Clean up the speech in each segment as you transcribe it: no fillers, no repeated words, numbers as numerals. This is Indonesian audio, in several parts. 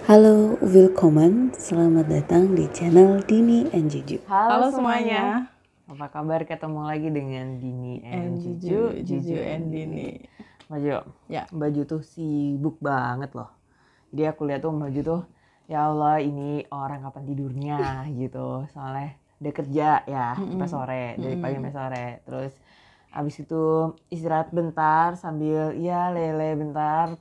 Halo, willkommen. Selamat datang di channel Dini and Juju. Halo semuanya. Apa kabar? Ketemu lagi dengan Dini and Juju. Juju and Dini. Maju. Ya. Baju tuh sibuk banget loh. Jadi aku lihat tuh baju tuh, ya Allah ini orang kapan tidurnya gitu. Soalnya dia kerja ya sampai sore, dari pagi sampai sore. Terus abis itu istirahat bentar sambil ya lele bentar,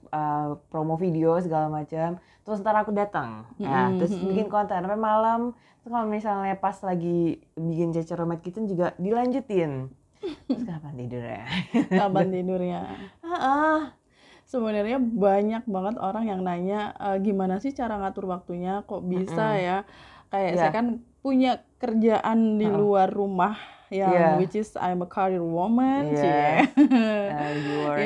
promo video segala macam. Terus ntar aku datang, ya terus bikin konten sampai malam. Terus kalau misalnya pas lagi bikin Cecer Romet Kitchen juga dilanjutin. Terus kapan tidurnya? Kapan tidurnya? Sebenarnya banyak banget orang yang nanya gimana sih cara ngatur waktunya, kok bisa ya? Kayak saya kan punya kerjaan di luar rumah yang which is I'm a career woman, You work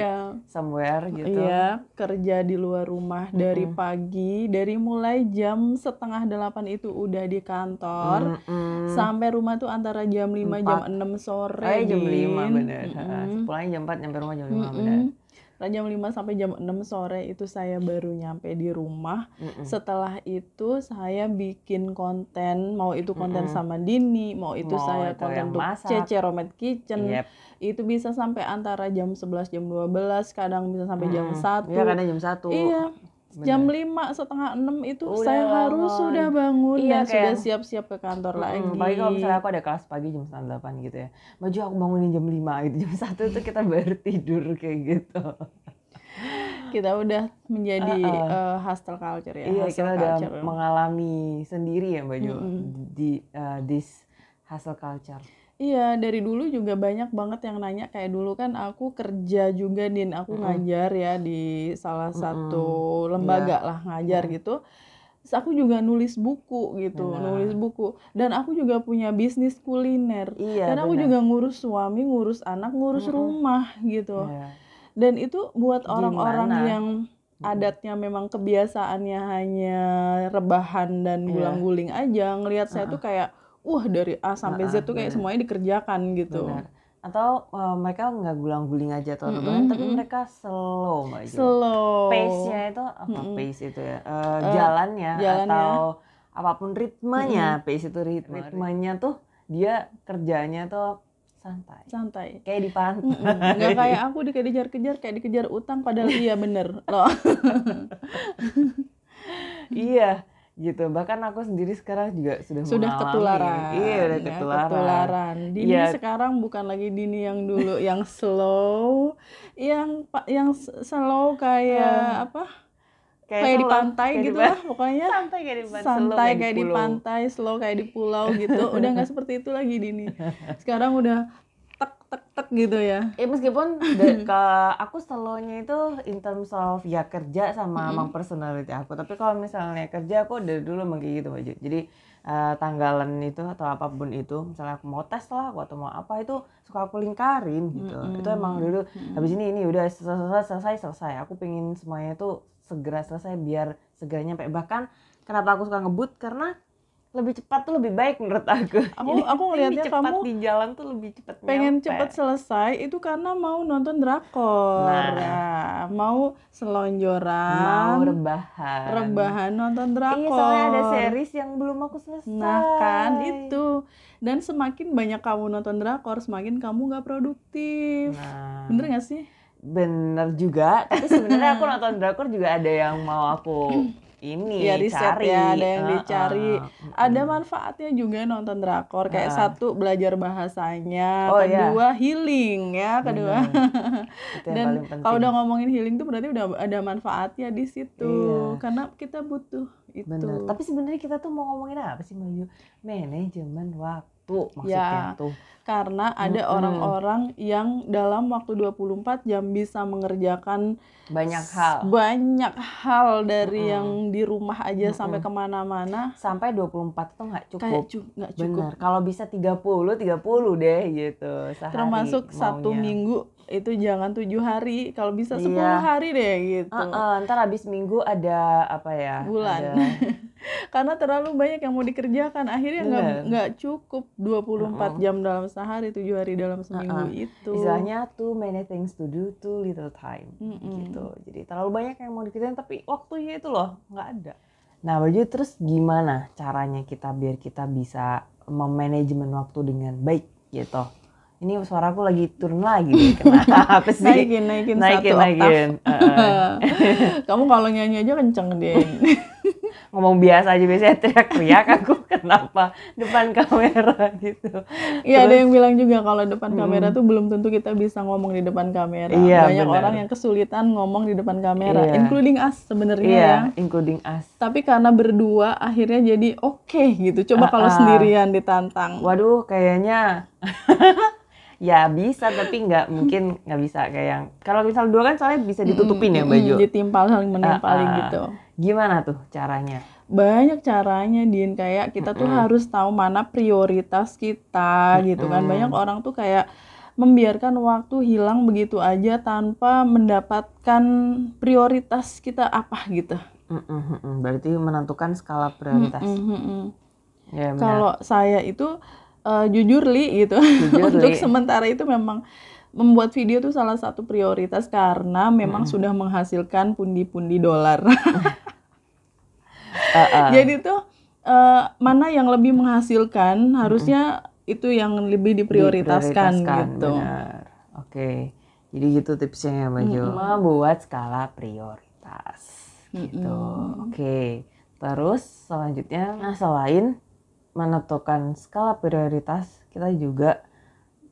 somewhere gitu. Iya, kerja di luar rumah dari pagi, dari mulai jam 7:30 itu udah di kantor, sampai rumah tuh antara jam 5 jam 6 sore. Jam 5 bener. Pulangnya jam 4, nyampe rumah jam 5 bener. Nah, jam 5 sampai jam 6 sore itu saya baru nyampe di rumah. Setelah itu saya bikin konten, mau itu konten sama Dini, mau itu saya konten untuk Cecer Romet Kitchen. Itu bisa sampai antara jam 11, jam 12, kadang bisa sampai jam 1. Iya, kadang jam 1. Iya. Jam 5, setengah 6 itu saya harus sudah bangun dan sudah siap-siap ke kantor lagi. Apalagi kalau misalnya aku ada kelas pagi jam 8 gitu ya. Maju aku bangunin jam 5 gitu. Jam 1 itu kita baru tidur kayak gitu. Kita udah menjadi hustle culture ya. Iya, hustle kita culture. udah mengalami sendiri ya Mbak Jo di this hustle culture. Iya, dari dulu juga banyak banget yang nanya, kayak dulu kan aku kerja juga Din, aku ngajar ya di salah satu lembaga lah, ngajar gitu. Terus aku juga nulis buku gitu, nulis buku. Dan aku juga punya bisnis kuliner. Dan aku juga ngurus suami, ngurus anak, ngurus rumah gitu. Dan itu buat orang-orang yang adatnya memang kebiasaannya hanya rebahan dan gulang-guling aja, ngelihat saya tuh kayak dari A sampai Z tuh kayak semuanya dikerjakan gitu. Benar. Atau mereka nggak gulang-guling aja atau rebahan, tapi mereka slow Mbak Jo. Slow. Pace-nya itu apa pace itu ya? Jalannya atau apapun ritmenya. Pace itu ritmenya tuh dia kerjanya tuh santai. Kayak di pantai. Nggak kayak aku kayak dikejar-kejar, kayak dikejar utang padahal iya bener loh. Iya. Gitu, bahkan aku sendiri sekarang juga sudah ketularan. Iya, udah ketularan. Dini sekarang bukan lagi Dini yang dulu yang slow, yang slow kayak apa? Kayak di pantai gitu lah pokoknya. Santai kayak di pantai. Santai kayak di pantai, slow kayak di pulau gitu. Udah nggak seperti itu lagi Dini. Sekarang udah tek gitu ya. Meskipun aku slownya itu in terms of ya kerja sama emang personality aku. Tapi kalau misalnya kerja aku dari dulu emang kayak gitu Mbak Jo. Jadi tanggalan itu atau apapun itu, misalnya aku mau tes lah atau mau apa itu suka aku lingkarin gitu. Itu emang dulu habis ini udah selesai. Aku pengen semuanya itu segera selesai biar segera nyampe. Bahkan kenapa aku suka ngebut karena lebih cepat tuh lebih baik menurut aku. Aku ngelihatnya kamu di jalan tuh lebih cepat pengen cepat selesai itu karena mau nonton drakor, mau selonjoran, mau rebahan nonton drakor. Iya, soalnya ada series yang belum aku selesai. Nah kan itu, dan semakin banyak kamu nonton drakor, semakin kamu nggak produktif. Bener nggak sih? Bener juga, tapi sebenarnya aku nonton drakor juga ada yang mau aku riset cari. Ya, ada yang dicari. Ada manfaatnya juga nonton drakor. Kayak satu belajar bahasanya, kedua healing ya, kedua. Dan kalau udah ngomongin healing tuh berarti udah ada manfaatnya di situ. Karena kita butuh itu. Bener. Tapi sebenarnya kita tuh mau ngomongin apa sih Mbak? Manajemen waktu maksudnya tuh. Karena ada orang-orang yang dalam waktu 24 jam bisa mengerjakan banyak hal dari yang di rumah aja sampai kemana-mana. Sampai 24 tuh nggak cukup. Nggak cukup. Bener. Kalau bisa 30 deh gitu sehari. Termasuk satu minggu itu jangan 7 hari, kalau bisa 10 hari deh gitu. Ntar habis minggu ada apa ya? Bulan. Karena terlalu banyak yang mau dikerjakan, akhirnya nggak cukup 24 jam dalam sehari, 7 hari dalam seminggu itu. Istilahnya too many things to do, too little time gitu. Jadi terlalu banyak yang mau dikerjain tapi waktunya itu loh nggak ada. Nah, Baju, terus gimana caranya kita biar kita bisa memanajemen waktu dengan baik gitu? Ini suaraku lagi turun lagi deh, kenapa sih? Naikin satu oktav. Kamu kalau nyanyi aja kenceng, Din. Ngomong biasa aja biasanya teriak-teriak, aku kenapa depan kamera gitu. Iya, ada yang bilang juga kalau depan kamera tuh belum tentu kita bisa ngomong di depan kamera. Iya, Banyak benar. orang yang kesulitan ngomong di depan kamera, Iya. including us sebenarnya Iya, ya. including us. Tapi karena berdua akhirnya jadi oke gitu. Coba kalau sendirian ditantang. Waduh, kayaknya ya bisa, tapi mungkin nggak bisa kayak yang kalau misal dua kan soalnya bisa ditutupin ya Baju. Ditimpal, saling menimpalin gitu. Gimana tuh caranya? Banyak caranya, Din. Kayak kita tuh harus tahu mana prioritas kita gitu kan. Banyak orang tuh kayak membiarkan waktu hilang begitu aja tanpa mendapatkan prioritas kita apa gitu. Berarti menentukan skala prioritas. Ya, benar. Kalau saya itu jujur Li gitu. Jujur, Untuk Li. sementara itu memang membuat video tuh salah satu prioritas karena memang sudah menghasilkan pundi-pundi dolar. Jadi tuh mana yang lebih menghasilkan harusnya itu yang lebih diprioritaskan gitu. Benar. Oke. Jadi gitu tipsnya ya Baju. Membuat skala prioritas. Gitu. Oke. Terus selanjutnya, selain menentukan skala prioritas, kita juga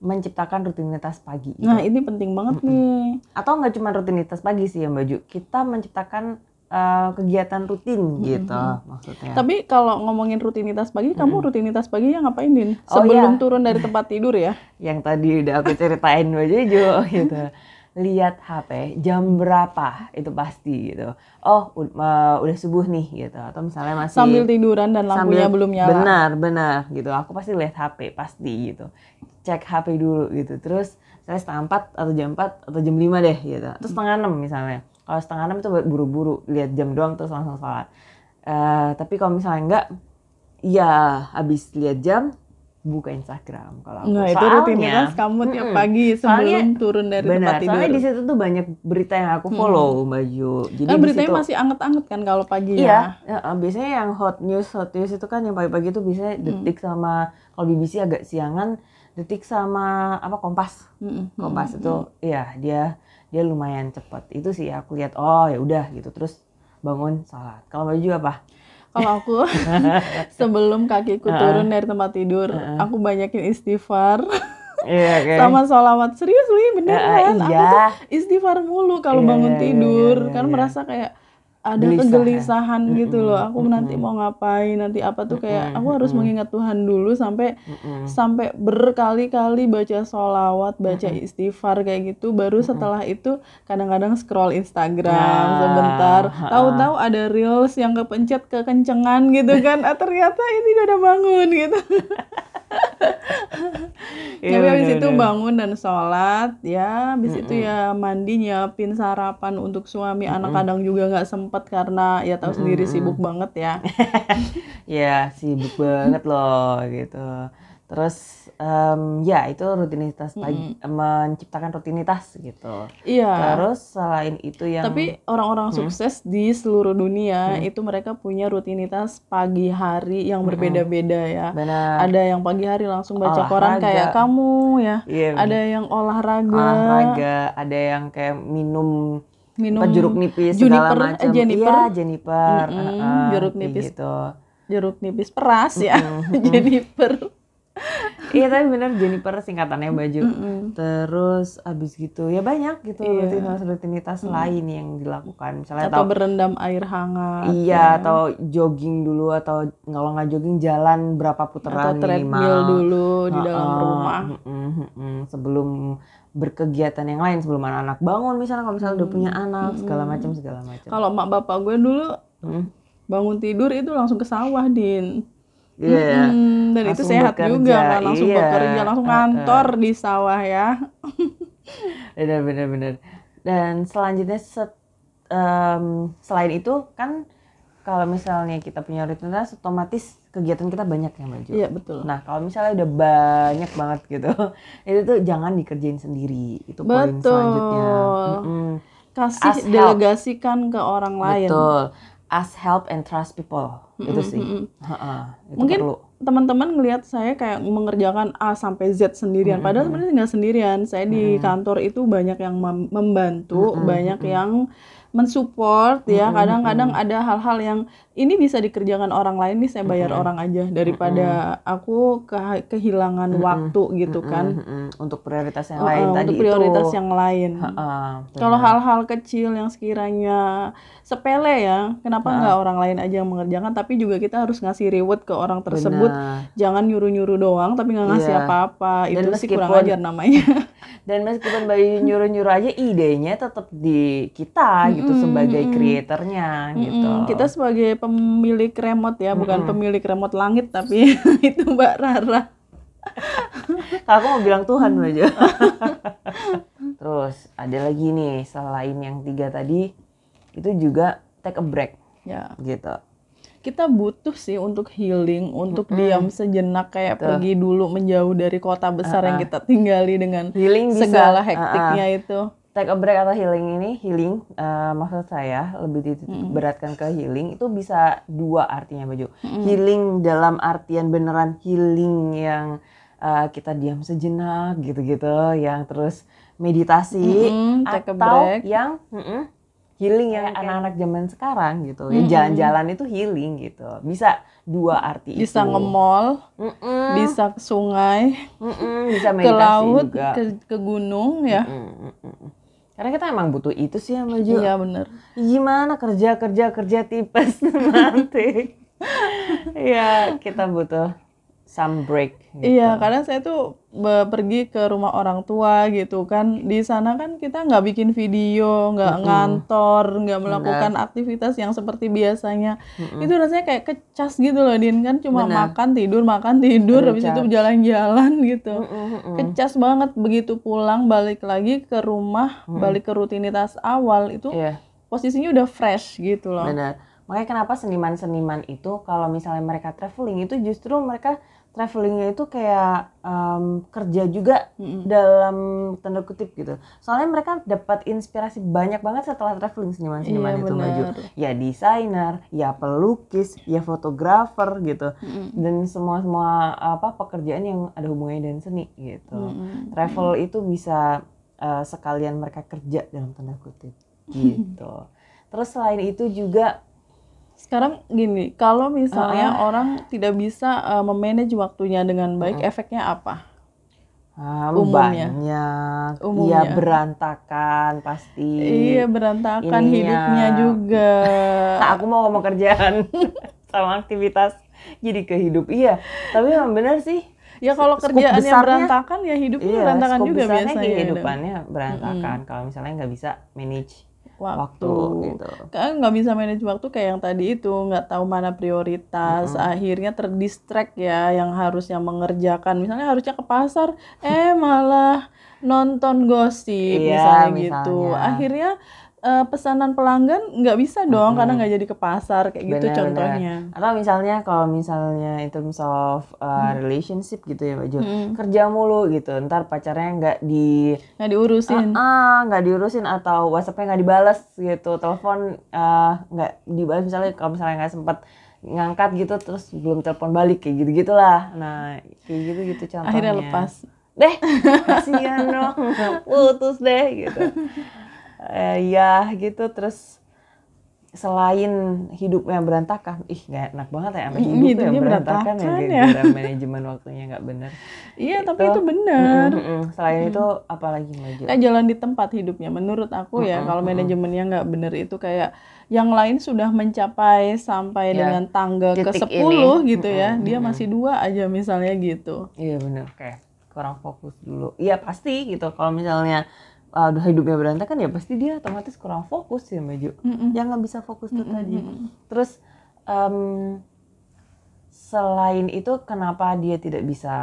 menciptakan rutinitas pagi. Gitu. Nah ini penting banget nih. Atau nggak cuma rutinitas pagi sih ya Baju. Kita menciptakan kegiatan rutin gitu maksudnya. Tapi kalau ngomongin rutinitas pagi, kamu rutinitas paginya ngapain, Din? Oh, Sebelum iya. turun dari tempat tidur ya? Yang tadi udah aku ceritain Baju gitu. Lihat HP jam berapa itu pasti gitu. Oh udah subuh nih gitu. Atau misalnya masih Sambil tiduran dan lampunya belum nyala. Benar gitu. Aku pasti lihat HP pasti gitu. Cek HP dulu gitu. Terus saya 3:30 atau jam 4 atau jam 5 deh gitu. Terus 5:30 misalnya. Kalau 5:30 itu buru-buru lihat jam doang terus langsung sholat. Tapi kalau misalnya enggak, ya habis lihat jam buka Instagram kalau aku. Nah, itu Soalnya, rutinitas kamu tiap pagi sebelum turun dari tempat tidur. Soalnya di situ tuh banyak berita yang aku follow Baju. Jadi Kan di beritanya situ, masih anget-anget kan kalau pagi iya, ya. biasanya yang hot news itu kan yang pagi-pagi itu biasanya Detik sama kalau BBC agak siangan, Detik sama apa Kompas. Kompas itu iya dia lumayan cepet. Itu sih aku lihat oh ya udah gitu terus bangun sholat. Kalau Baju apa? Kalau aku sebelum kakiku turun dari tempat tidur, aku banyakin istighfar. Iya, okay. Sama sholawat. Serius Li, beneran. Aku iya. tuh istighfar mulu kalau bangun tidur. Kan iya. merasa kayak ada Gelisah, kegelisahan gitu loh. Aku nanti mau ngapain, nanti apa tuh kayak aku harus mengingat Tuhan dulu sampai berkali-kali baca sholawat, baca istighfar kayak gitu. Baru setelah itu kadang-kadang scroll Instagram sebentar. Tahu-tahu ada reels yang kepencet kekencengan gitu kan. Ternyata ini udah bangun gitu. Tapi habis itu bangun dan sholat ya, habis itu ya mandi, nyiapin sarapan untuk suami. Anak kadang juga nggak sempet karena ya tahu sendiri sibuk banget ya. Ya sibuk banget loh gitu. Terus ya itu rutinitas pagi, menciptakan rutinitas gitu. Iya. Terus selain itu yang Tapi orang-orang sukses di seluruh dunia itu mereka punya rutinitas pagi hari yang berbeda-beda ya. benar Ada yang pagi hari langsung baca koran kayak kamu ya. Iya, Ada yang olahraga, ada yang kayak minum apa, jeruk nipis Juniper, segala macam. Jennifer. Iya, Jennifer. Jeruk kayak nipis. gitu. Jeruk nipis peras ya. Jennifer. Iya tapi bener Jennifer singkatannya Baju. Terus abis gitu ya banyak gitu rutinitas lain yang dilakukan. Misalnya Atau berendam air hangat. iya atau jogging dulu atau kalau nggak jogging jalan berapa putaran Atau treadmill minimal dulu di dalam rumah. sebelum berkegiatan yang lain sebelum anak-anak bangun misalnya kalau misalnya udah punya anak segala macam. Kalau emak bapak gue dulu bangun tidur itu langsung ke sawah, Din. Iya. Dan itu Langsung sehat bekerja, juga kan, langsung iya. bekerja, langsung kantor di sawah ya. Benar. Dan selanjutnya selain itu kan kalau misalnya kita punya rutinitas otomatis kegiatan kita banyak ya Baju. Iya betul. Nah kalau misalnya udah banyak banget gitu, itu tuh jangan dikerjain sendiri. Itu poin selanjutnya. Kasih Ask help. delegasikan ke orang lain. Betul. ask help and trust people. Itu sih. Itu Mungkin perlu. teman-teman ngelihat saya kayak mengerjakan A sampai Z sendirian, padahal sebenarnya nggak sendirian. Saya di kantor itu banyak yang membantu, banyak yang mensupport ya. Kadang-kadang ada hal-hal yang ini bisa dikerjakan orang lain, nih saya bayar orang aja daripada aku kehilangan waktu gitu kan. Untuk prioritas yang lain tadi untuk prioritas itu. yang lain. Kalau hal-hal kecil yang sekiranya sepele ya, kenapa nggak orang lain aja yang mengerjakan, tapi juga kita harus ngasih reward ke orang tersebut. Jangan nyuruh-nyuruh doang tapi nggak ngasih apa-apa. Itu sih kurang ajar namanya. Dan meskipun Bayu nyuruh-nyuruh aja, idenya tetap di kita gitu sebagai kreatornya gitu. Kita sebagai pemilik remote ya, bukan pemilik remote langit, tapi itu Mbak Rara. Aku mau bilang Tuhan aja. Terus ada lagi nih, selain yang 3 tadi, itu juga take a break. Ya. Gitu. Kita butuh sih untuk healing, untuk diam sejenak, kayak pergi dulu menjauh dari kota besar yang kita tinggali dengan Healing segala bisa, hektiknya itu. Take a break atau healing, maksud saya lebih diberatkan ke healing, itu bisa 2 artinya Baju. Healing dalam artian beneran healing yang kita diam sejenak gitu-gitu, yang terus meditasi, take a atau break. yang healing yang anak-anak zaman sekarang gitu. Ya jalan-jalan itu healing gitu. Bisa 2 arti Bisa itu. nge-mall, bisa ke sungai, bisa ke meditasi laut, juga. ke gunung ya. Karena kita emang butuh itu sih ya Maju. Iya bener. Gimana kerja tipes nanti. Ya kita butuh some break gitu. Iya, kadang saya tuh pergi ke rumah orang tua gitu kan. Di sana kan kita nggak bikin video, nggak ngantor, nggak melakukan aktivitas yang seperti biasanya. Itu rasanya kayak kecas gitu loh, Din, kan cuma makan tidur, habis itu jalan-jalan gitu. Kecas banget. Begitu pulang balik lagi ke rumah, balik ke rutinitas awal itu posisinya udah fresh gitu loh. Benar. Makanya kenapa seniman-seniman itu kalau misalnya mereka traveling itu justru mereka travelingnya itu kayak kerja juga dalam tanda kutip gitu. Soalnya mereka dapat inspirasi banyak banget setelah traveling seniman-seniman itu Maju. Ya desainer, ya pelukis, ya fotografer gitu. Dan semua pekerjaan yang ada hubungannya dengan seni gitu. Travel itu bisa sekalian mereka kerja dalam tanda kutip gitu. Terus selain itu juga sekarang gini, kalau misalnya orang tidak bisa memanage waktunya dengan baik, efeknya apa? Umumnya. Banyak. Iya, berantakan pasti. Iya, berantakan hidupnya juga. Aku mau ngomong kerjaan sama aktivitas jadi ke hidup. Iya, tapi memang benar sih. Ya kalau kerjaannya berantakan ya hidupnya berantakan juga biasanya. Kehidupannya berantakan kalau misalnya nggak bisa manage waktu gitu. Kan nggak bisa manage waktu kayak yang tadi itu, nggak tahu mana prioritas, akhirnya terdistract ya, yang harusnya mengerjakan, misalnya harusnya ke pasar, malah nonton gosip misalnya gitu. Akhirnya pesanan pelanggan nggak bisa dong karena nggak jadi ke pasar kayak gitu contohnya. Atau misalnya kalau misalnya in terms of relationship gitu ya Baju, kerja mulu gitu, ntar pacarnya nggak diurusin atau WhatsApp-nya nggak dibalas gitu, telepon nggak dibalas, misalnya kalau misalnya nggak sempat ngangkat gitu, terus belum telepon balik kayak gitu gitulah. Nah kayak gitu contohnya. Akhirnya lepas. Deh, kasihan dong, putus deh gitu. Ya gitu. Terus selain hidupnya berantakan, nggak enak banget ya sama hidupnya berantakan ya, gara-gara manajemen waktunya nggak benar. Iya, tapi itu benar. Selain itu apalagi Maju? Jalan di tempat hidupnya menurut aku ya, kalau manajemennya nggak benar itu kayak yang lain sudah mencapai sampai dengan tangga ke-10 gitu ya, dia masih 2 aja misalnya gitu. Iya benar, kayak kurang fokus dulu. Iya pasti gitu, kalau misalnya udah hidupnya berantakan ya pasti dia otomatis kurang fokus ya Maju. Yang nggak bisa fokus tuh tadi. Terus selain itu kenapa dia tidak bisa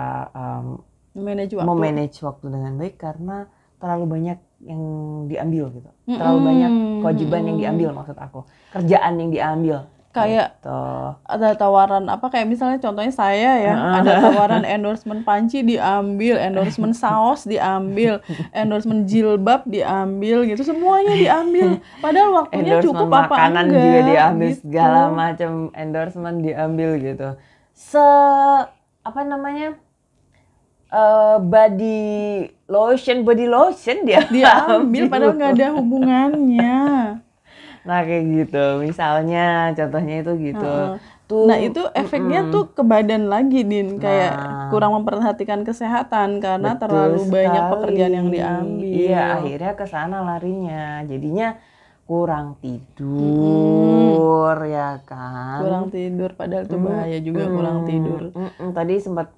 memanage waktu dengan baik, karena terlalu banyak yang diambil gitu. Terlalu banyak kewajiban yang diambil, maksud aku. Kerjaan yang diambil. kayak gitu. ada tawaran apa, kayak misalnya contohnya saya ya, ada tawaran endorsement panci diambil, endorsement saus diambil, endorsement jilbab diambil gitu, semuanya diambil. Padahal waktunya Endorsement cukup apa makanan enggak juga diambil, gitu. segala macam endorsement diambil gitu. Apa namanya, body lotion dia Diambil padahal nggak ada hubungannya. Nah kayak gitu, misalnya contohnya itu gitu. Tuh, Nah itu efeknya tuh ke badan lagi, Din, kayak Nah, kurang memperhatikan kesehatan karena betul terlalu banyak sekali. pekerjaan yang diambil. Iya, akhirnya ke sana larinya. Jadinya kurang tidur, ya kan? Kurang tidur, padahal itu bahaya juga kurang tidur. Tadi sempat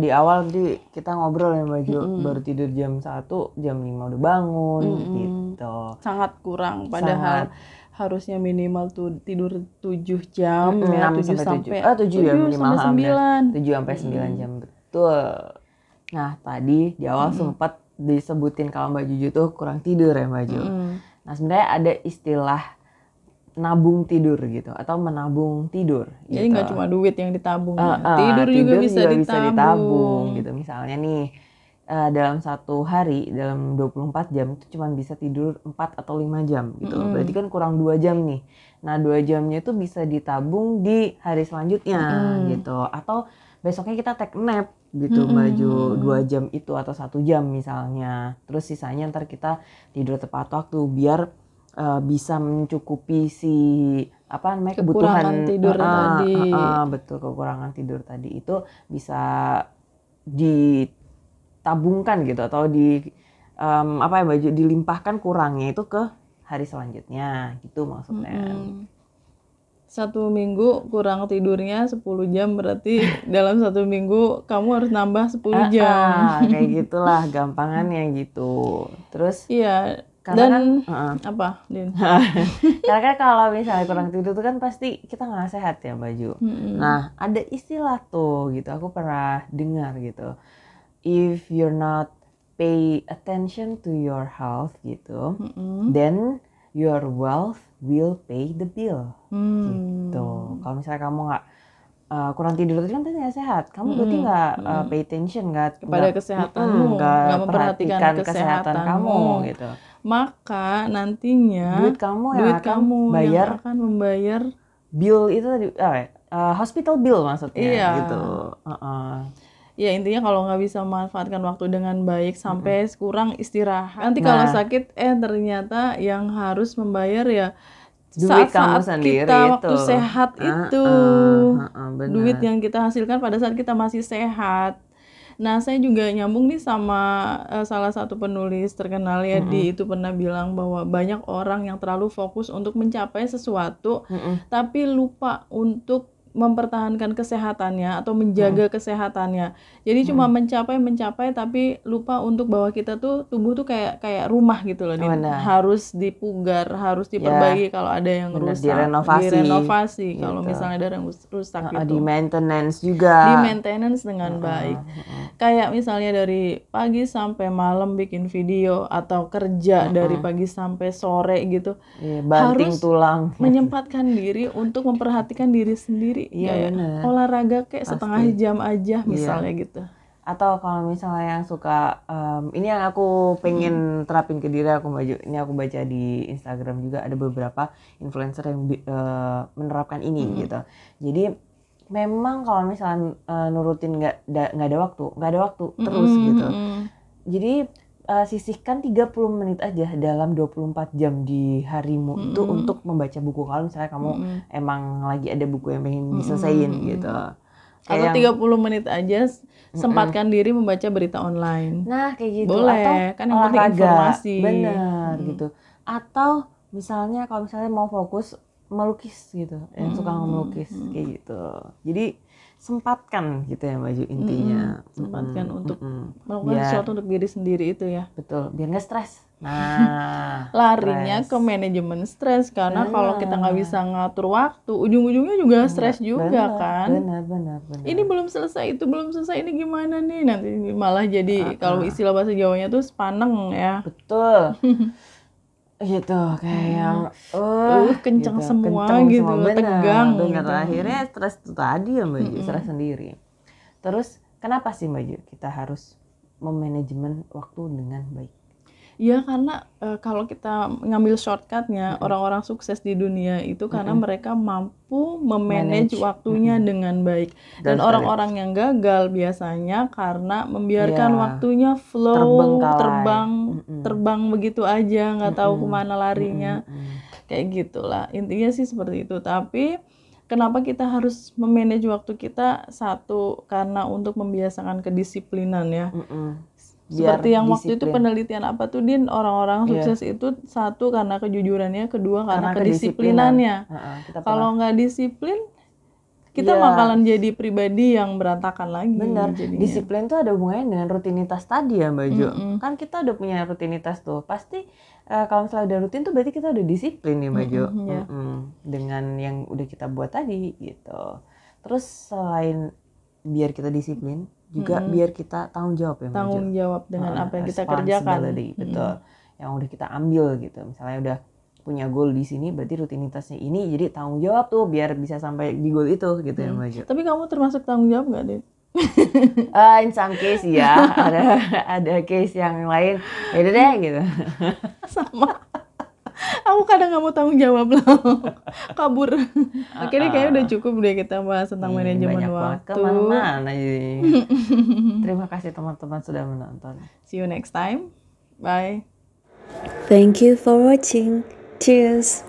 di awal tadi kita ngobrol ya Mbak Jo, baru tidur jam 1, jam 5 udah bangun gitu. Sangat kurang, padahal harusnya minimal tuh tidur 7 jam ya, 6 7 sampai 7. sampai 7 ya minimal sampai 9. 7 sampai 9 jam, betul. Nah, tadi di awal sempat disebutin kalau Mbak Juju tuh kurang tidur ya Mbak Jo. Nah, sebenarnya ada istilah nabung tidur gitu atau menabung tidur gitu. Jadi nggak cuma duit yang ditabung, tidur juga bisa ditabung. Gitu. Misalnya nih dalam satu hari, dalam 24 jam itu cuma bisa tidur 4 atau 5 jam gitu loh. Berarti kan kurang 2 jam nih. Nah 2 jamnya itu bisa ditabung di hari selanjutnya gitu. Atau besoknya kita take nap gitu Mbak Jo, 2 jam itu atau 1 jam misalnya. Terus sisanya ntar kita tidur tepat waktu biar bisa mencukupi si apa namanya kebutuhan tidur tadi. Betul, kekurangan tidur tadi itu bisa ditabungkan gitu atau apa ya Mbak Jo, dilimpahkan kurangnya itu ke hari selanjutnya gitu maksudnya. 1 minggu kurang tidurnya 10 jam, berarti dalam 1 minggu kamu harus nambah 10 jam. Kayak gitulah gampangannya gitu. Terus Iya. karena Dan kan, apa, Din? karena kan kalau misalnya kurang tidur itu kan pasti kita nggak sehat ya Mbak Ju. Nah ada istilah tuh gitu, aku pernah dengar gitu. If you're not pay attention to your health gitu, then your wealth will pay the bill. Gitu. Kalau misalnya kamu nggak kurang tidur itu kan pasti nggak sehat. Kamu berarti nggak pay attention kepada kesehatanmu, nggak memperhatikan kesehatan kamu gitu. Maka nantinya duit kamu yang akan membayar bill itu tadi, hospital bill maksudnya. Iya. Gitu. Ya intinya kalau nggak bisa memanfaatkan waktu dengan baik sampai kurang istirahat. Nanti kalau sakit ternyata yang harus membayar ya duit kamu saat sendiri kita itu. Waktu sehat itu. Benar. Duit yang kita hasilkan pada saat kita masih sehat. Nah, saya juga nyambung nih sama salah satu penulis terkenal ya, di itu pernah bilang bahwa banyak orang yang terlalu fokus untuk mencapai sesuatu tapi lupa untuk mempertahankan kesehatannya atau menjaga kesehatannya. Jadi cuma mencapai tapi lupa untuk bahwa kita tuh tubuh tuh kayak rumah gitu loh. Harus dipugar, harus diperbaiki kalau ada yang rusak, direnovasi gitu. Kalau misalnya ada yang rusak gitu. Di maintenance juga. Di maintenance dengan baik. Kayak misalnya dari pagi sampai malam bikin video atau kerja dari pagi sampai sore gitu. Banting harus tulang. Menyempatkan diri untuk memperhatikan diri sendiri. Iya benar. Olahraga kayak setengah jam aja misalnya gitu. Atau kalau misalnya yang suka, ini yang aku pengen terapin ke diri aku Mbak Ju. Ini aku baca di Instagram juga ada beberapa influencer yang menerapkan ini gitu. Jadi memang kalau misalnya nurutin nggak ada waktu terus gitu. Jadi sisihkan 30 menit aja dalam 24 jam di harimu itu untuk membaca buku. Kalau misalnya kamu emang lagi ada buku yang pengen diselesain gitu. Atau 30 menit aja sempatkan diri membaca berita online. Nah kayak gitu. Boleh, atau kan yang penting informasi. Bener gitu. Atau misalnya kalau misalnya mau fokus melukis gitu, yang suka melukis kayak gitu. Jadi sempatkan gitu ya Mbak Ju intinya. Sempatkan untuk melakukan sesuatu untuk diri sendiri itu ya. Betul, biar nggak stres. Nah, larinya ke manajemen stres, karena kalau kita nggak bisa ngatur waktu, ujung-ujungnya juga stres juga kan. Benar. Ini belum selesai, itu belum selesai, ini gimana nih? Nanti malah jadi kalau istilah bahasa Jawanya tuh sepaneng ya. Betul. gitu kayak yang kenceng gitu, semua kenceng gitu, semua, bener, tegang bener. gitu. Akhirnya stres itu tadi ya Mbak Ju, stres sendiri. Terus kenapa sih Mbak Ju kita harus memanajemen waktu dengan baik? Ya karena kalau kita ngambil shortcutnya orang-orang sukses di dunia itu karena mereka mampu memanage waktunya dengan baik. Dan orang-orang yang gagal biasanya karena membiarkan Iya. waktunya flow, Terbengkalai. terbang begitu aja, nggak tahu kemana larinya. Kayak gitulah. Intinya sih seperti itu. Tapi kenapa kita harus memanage waktu kita? Satu, karena untuk membiasakan kedisiplinan ya. Seperti yang waktu itu penelitian apa tuh Din, orang-orang sukses itu satu karena kejujurannya, kedua karena kedisiplinannya. Kalau nggak disiplin, kita bakalan jadi pribadi yang berantakan lagi. Bener, jadinya. disiplin tuh ada hubungannya dengan rutinitas tadi ya Mbak Jo. Kan kita udah punya rutinitas tuh, pasti kalau misalnya udah rutin tuh berarti kita udah disiplin nih Mbak Jo. Dengan yang udah kita buat tadi gitu. Terus selain biar kita disiplin, juga biar kita tanggung jawab ya Mbak Jo. Tanggung jawab dengan apa yang kita kerjakan. Betul, yang udah kita ambil gitu. Misalnya udah punya goal di sini, berarti rutinitasnya ini, jadi tanggung jawab tuh biar bisa sampai di goal itu gitu ya Mbak Jo. Tapi kamu termasuk tanggung jawab nggak Din? In some case ya, ada case yang lain, beda deh gitu. Sama. Aku kadang nggak mau tanggung jawab loh, kabur. Akhirnya kayaknya udah cukup deh kita bahas tentang manajemen waktu. Kemana-mana jadi. Terima kasih teman-teman sudah menonton. See you next time. Bye. Thank you for watching. Cheers.